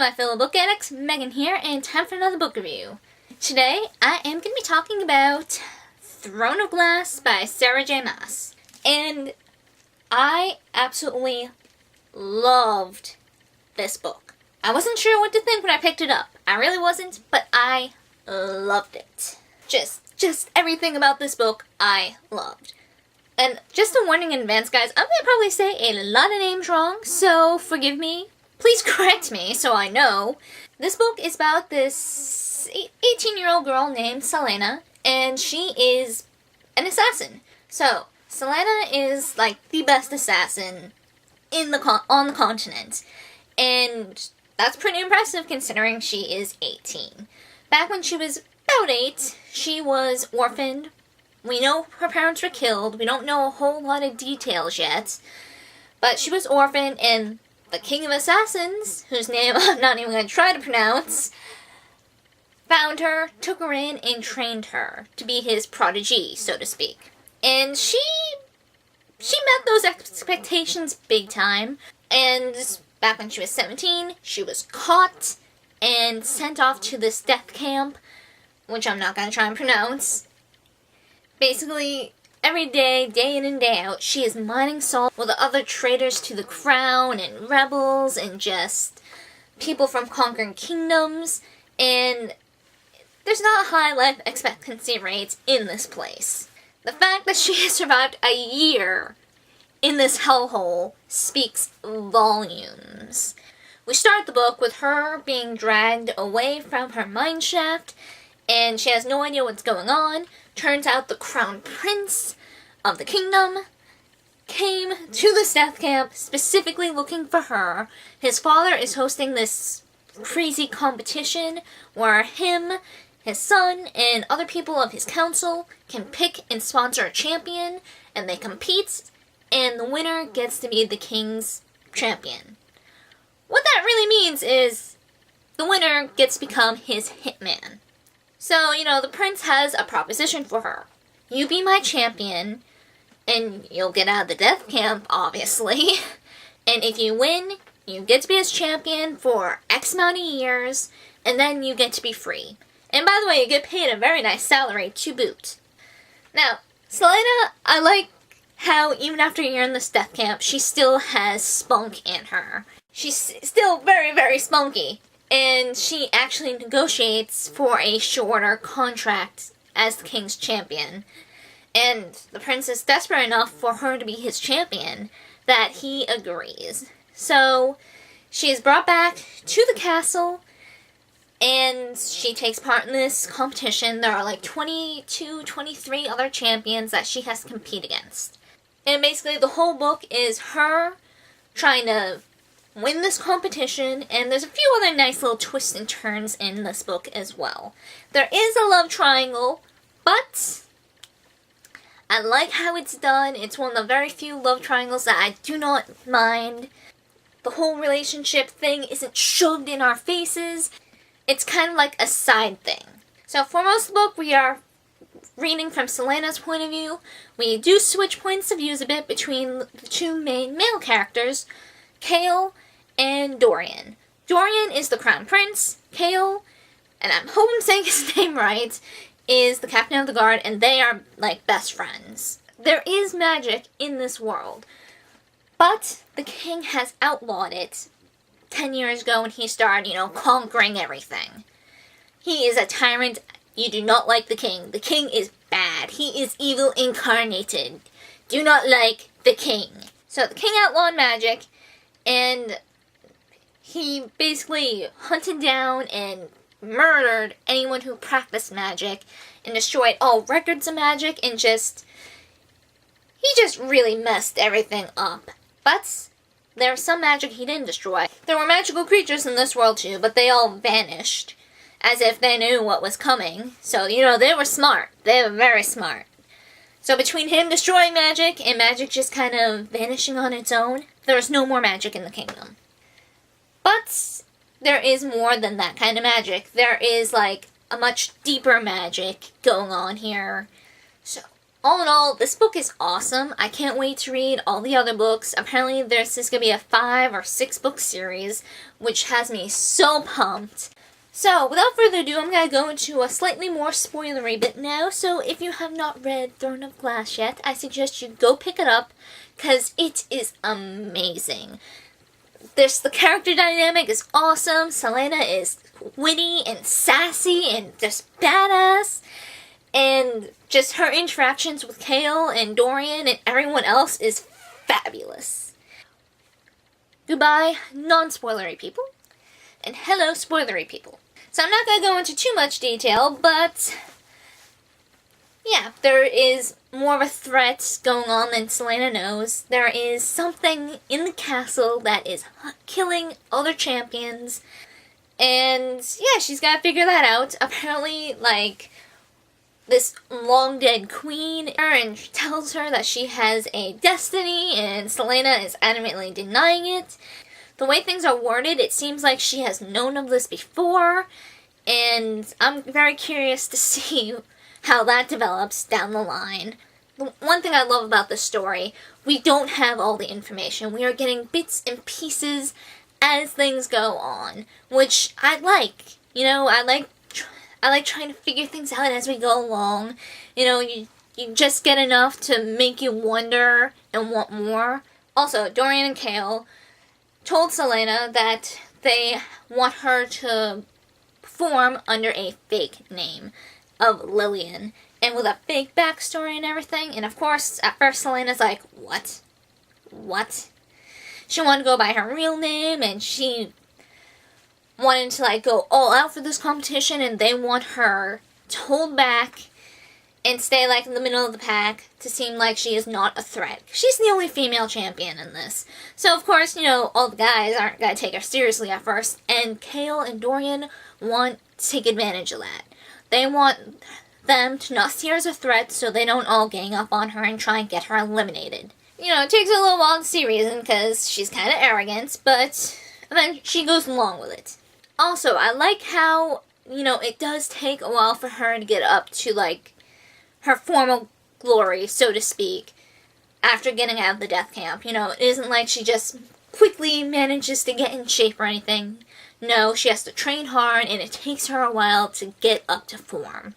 my fellow book addicts, Megan here, and time for another book review. Today, I am going to be talking about Throne of Glass by Sarah J. Maas. And I absolutely loved this book. I wasn't sure what to think when I picked it up. I really wasn't, but I loved it. Just everything about this book I loved. And just a warning in advance, guys, I'm going to probably say a lot of names wrong, so forgive me. Please correct me so I know. This book is about this 18-year-old girl named Selena, and she is an assassin. So, Selena is like the best assassin on the continent. And that's pretty impressive considering she is 18. Back when she was about 8, she was orphaned. We know her parents were killed. We don't know a whole lot of details yet. But she was orphaned, and the King of Assassins, whose name I'm not even going to try to pronounce, found her, took her in, and trained her to be his protégé, so to speak. And she met those expectations big time. And back when she was 17, she was caught and sent off to this death camp, which I'm not going to try and pronounce. Basically, every day, day in and day out, she is mining salt with the other traitors to the crown and rebels and just people from conquering kingdoms. And there's not a high life expectancy rate in this place. The fact that she has survived a year in this hellhole speaks volumes. We start the book with her being dragged away from her mine shaft, and she has no idea what's going on. Turns out the crown prince of the kingdom came to this death camp specifically looking for her. His father is hosting this crazy competition where him, his son, and other people of his council can pick and sponsor a champion, and they compete, and the winner gets to be the king's champion. What that really means is the winner gets to become his hitman. So, the prince has a proposition for her. You be my champion, and you'll get out of the death camp, obviously. And if you win, you get to be his champion for X amount of years, and then you get to be free. And by the way, you get paid a very nice salary to boot. Now, Selena, I like how even after a year in this death camp, she still has spunk in her. She's still very, very spunky. And she actually negotiates for a shorter contract as the king's champion. And the prince is desperate enough for her to be his champion that he agrees. So she is brought back to the castle, and she takes part in this competition. There are like 22, 23 other champions that she has to compete against. And basically the whole book is her trying to win this competition, and there's a few other nice little twists and turns in this book as well. There is a love triangle, but I like how it's done. It's one of the very few love triangles that I do not mind. The whole relationship thing isn't shoved in our faces. It's kind of like a side thing. So for most of the book, we are reading from Selena's point of view. We do switch points of views a bit between the two main male characters, Kale and Dorian. Dorian is the crown prince. Kale, and I hope I'm saying his name right, is the captain of the guard, and they are like best friends. There is magic in this world, but the king has outlawed it 10 years ago when he started, conquering everything. He is a tyrant. You do not like the king. The king is bad. He is evil incarnated. Do not like the king. So the king outlawed magic, and he basically hunted down and murdered anyone who practiced magic and destroyed all records of magic, and he just really messed everything up. But there was some magic he didn't destroy. There were magical creatures in this world too, but they all vanished as if they knew what was coming. So, they were smart. They were very smart. So between him destroying magic and magic just kind of vanishing on its own, there is no more magic in the kingdom. But there is more than that kind of magic. There is like a much deeper magic going on here. So All in all, this book is awesome. I can't wait to read all the other books. Apparently this is going to be a 5 or 6 book series, which has me so pumped. So, without further ado, I'm going to go into a slightly more spoilery bit now. So, if you have not read Throne of Glass yet, I suggest you go pick it up, because it is amazing. The character dynamic is awesome. Celaena is witty and sassy and just badass. And just her interactions with Chaol and Dorian and everyone else is fabulous. Goodbye, non-spoilery people. And hello, spoilery people. So I'm not going to go into too much detail, but yeah, there is more of a threat going on than Celaena knows. There is something in the castle that is killing other champions. And yeah, she's got to figure that out. Apparently, like, this long-dead queen and tells her that she has a destiny, and Celaena is adamantly denying it. The way things are worded, it seems like she has known of this before, and I'm very curious to see how that develops down the line. The one thing I love about this story, we don't have all the information. We are getting bits and pieces as things go on, which I like. You know, I like trying to figure things out as we go along. You know, you just get enough to make you wonder and want more. Also, Dorian and Chaol told Celaena that they want her to perform under a fake name of Lillian, and with a fake backstory and everything. And of course, at first Celaena's like, what? What? She wanted to go by her real name, and she wanted to like go all out for this competition, and they want her to hold back and stay like in the middle of the pack to seem like she is not a threat. She's the only female champion in this. So of course, you know, all the guys aren't going to take her seriously at first, and Chaol and Dorian want to take advantage of that. They want them to not see her as a threat so they don't all gang up on her and try and get her eliminated. You know, it takes a little while to see reason because she's kind of arrogant, but then she goes along with it. Also, I like how, you know, it does take a while for her to get up to, like, her formal glory, so to speak, after getting out of the death camp. You know, it isn't like she just quickly manages to get in shape or anything. No, she has to train hard, and it takes her a while to get up to form.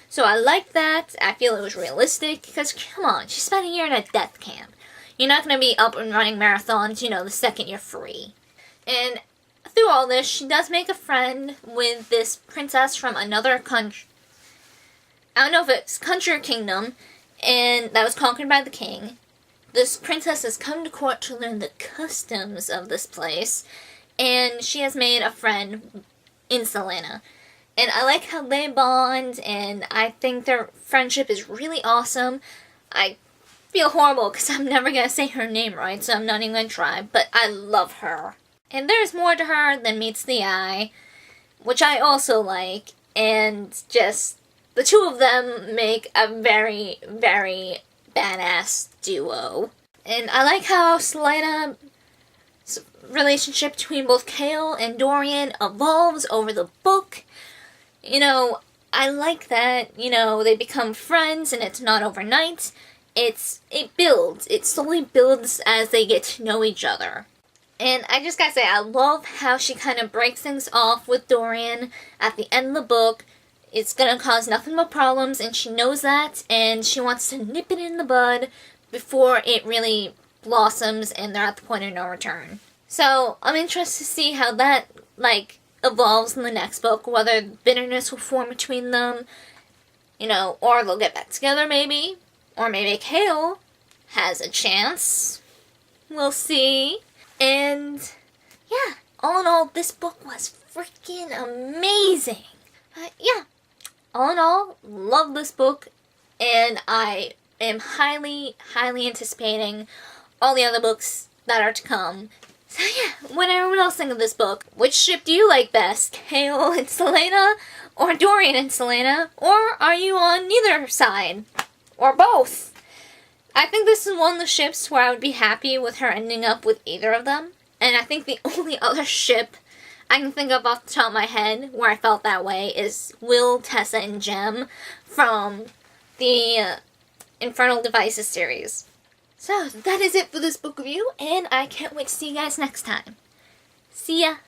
So I like that. I feel it was realistic, because, come on, she spent a year in a death camp. You're not going to be up and running marathons, you know, the second you're free. And through all this, she does make a friend with this princess from another country. I don't know if it's country or kingdom, and that was conquered by the king. This princess has come to court to learn the customs of this place, and she has made a friend in Celaena. And I like how they bond, and I think their friendship is really awesome. I feel horrible because I'm never going to say her name right, so I'm not even going to try, but I love her. And there's more to her than meets the eye, which I also like, and just the two of them make a very, very badass duo. And I like how Celaena's relationship between both Chaol and Dorian evolves over the book. You know, I like that, you know, they become friends and it's not overnight. It builds. It slowly builds as they get to know each other. And I just gotta say, I love how she kind of breaks things off with Dorian at the end of the book. It's gonna cause nothing but problems, and she knows that, and she wants to nip it in the bud before it really blossoms and they're at the point of no return. So, I'm interested to see how that, like, evolves in the next book, whether bitterness will form between them, you know, or they'll get back together maybe, or maybe Chaol has a chance. We'll see. And yeah, all in all, this book was freaking amazing. Yeah, all in all, love this book, and I am highly, highly anticipating all the other books that are to come. So yeah, what everyone else think of this book? Which ship do you like best? Chaol and Celaena? Or Dorian and Celaena? Or are you on neither side? Or both? I think this is one of the ships where I would be happy with her ending up with either of them. And I think the only other ship I can think of off the top of my head where I felt that way is Will, Tessa, and Jem from the Infernal Devices series. So, that is it for this book review, and I can't wait to see you guys next time. See ya!